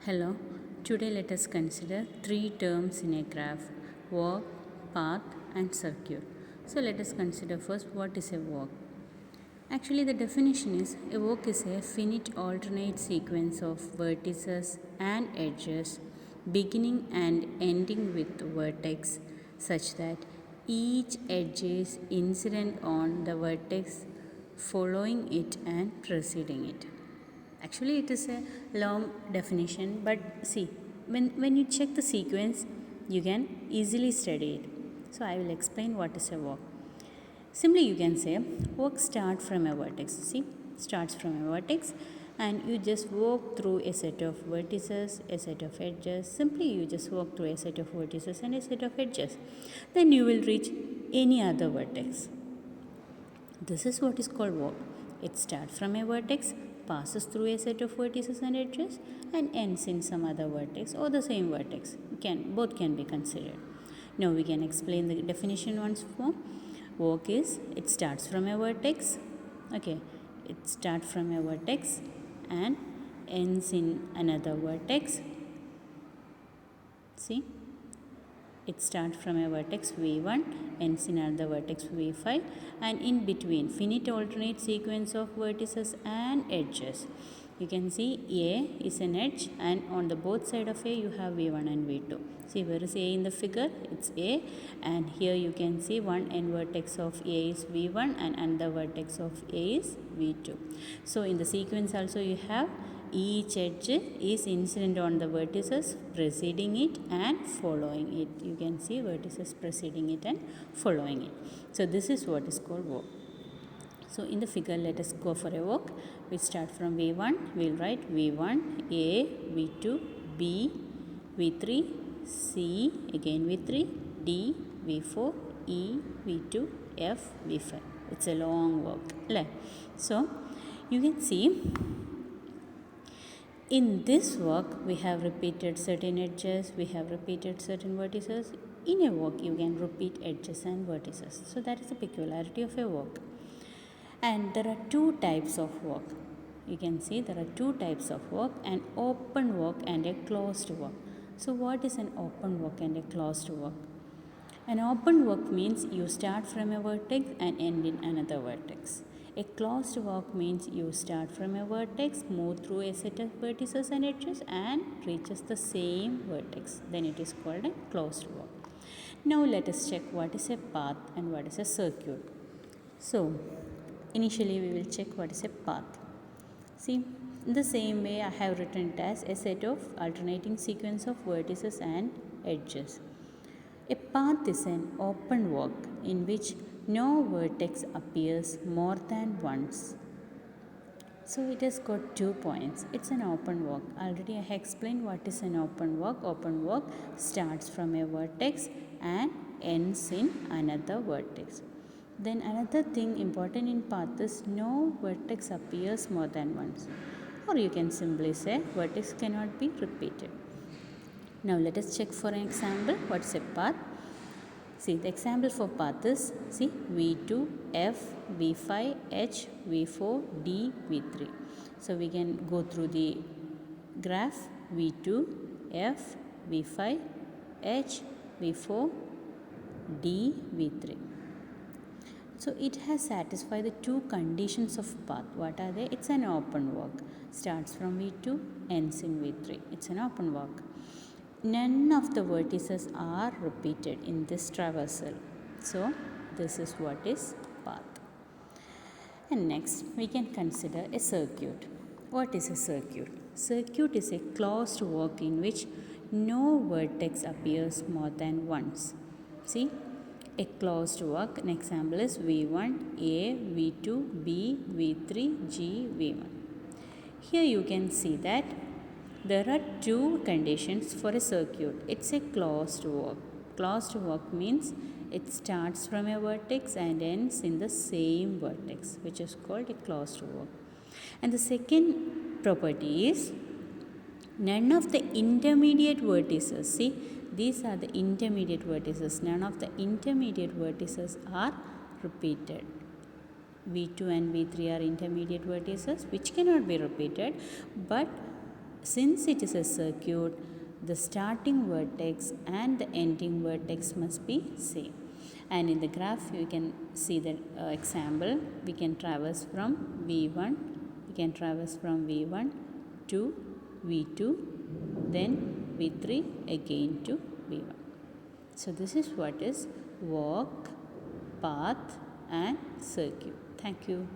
Hello, today let us consider three terms in a graph: walk, path, and circuit. So let us consider first what is a walk. Actually, the definition is a walk is a finite alternate sequence of vertices and edges beginning and ending with vertex such that each edge is incident on the vertex following it and preceding it. Actually, it is a long definition, but see, when you check the sequence, you can easily study it. So, I will explain what is a walk. Simply, you can say walk start from a vertex. See, starts from a vertex, and you just walk through a set of vertices, a set of edges. Simply, you just walk through a set of vertices and a set of edges. Then you will reach any other vertex. This is what is called walk. It starts from a vertex, passes through a set of vertices and edges, and ends in some other vertex or the same vertex. Both can be considered. Now we can explain the definition once more. Walk is it starts from a vertex. Okay, it starts from a vertex and ends in another vertex. See? It starts from a vertex v1, ends in another vertex v5, and in between finite alternate sequence of vertices and edges. You can see A is an edge, and on the both side of A you have v1 and v2. See, where is A in the figure? It's A, and here you can see one end vertex of A is v1 and another vertex of A is v2. So in the sequence also you have each edge is incident on the vertices preceding it and following it. You can see vertices preceding it and following it. So this is what is called walk. So in the figure, let us go for a walk. We start from V1. We will write V1, A, V2, B, V3, C, again V3, D, V4, E, V2, F, V5. It's a long walk. So you can see in this walk, we have repeated certain edges, we have repeated certain vertices. In a walk, you can repeat edges and vertices. So that is the peculiarity of a walk. And there are two types of walk. You can see there are two types of walk: an open walk and a closed walk. So what is an open walk and a closed walk? An open walk means you start from a vertex and end in another vertex. A closed walk means you start from a vertex, move through a set of vertices and edges and reaches the same vertex. Then it is called a closed walk. Now let us check what is a path and what is a circuit. So initially we will check what is a path. See, in the same way I have written it as a set of alternating sequence of vertices and edges. A path is an open walk in which no vertex appears more than once. So it has got 2 points. It's an open walk. Already I have explained what is an open walk. Open walk starts from a vertex and ends in another vertex. Then another thing important in path is no vertex appears more than once. Or you can simply say vertex cannot be repeated. Now let us check for an example what is a path. See, the example for path is, see, V2, F, V5, H, V4, D, V3. So we can go through the graph V2, F, V5, H, V4, D, V3. So it has satisfied the two conditions of path. What are they? It's an open walk. Starts from V2, ends in V3. It's an open walk. None of the vertices are repeated in this traversal. So this is what is path. And next we can consider a circuit. What is a circuit? Circuit is a closed walk in which no vertex appears more than once. See, a closed walk, an example is V1, A, V2, B, V3, G, V1. Here you can see that there are two conditions for a circuit. It's a closed walk. Closed walk means it starts from a vertex and ends in the same vertex, which is called a closed walk. And the second property is none of the intermediate vertices, see, these are the intermediate vertices, none of the intermediate vertices are repeated. V2 and V3 are intermediate vertices which cannot be repeated, but since it is a circuit, the starting vertex and the ending vertex must be same. And in the graph you can see the example. We can traverse from V1, to V2, then V3 again to V1. So this is what is walk, path and circuit. Thank you.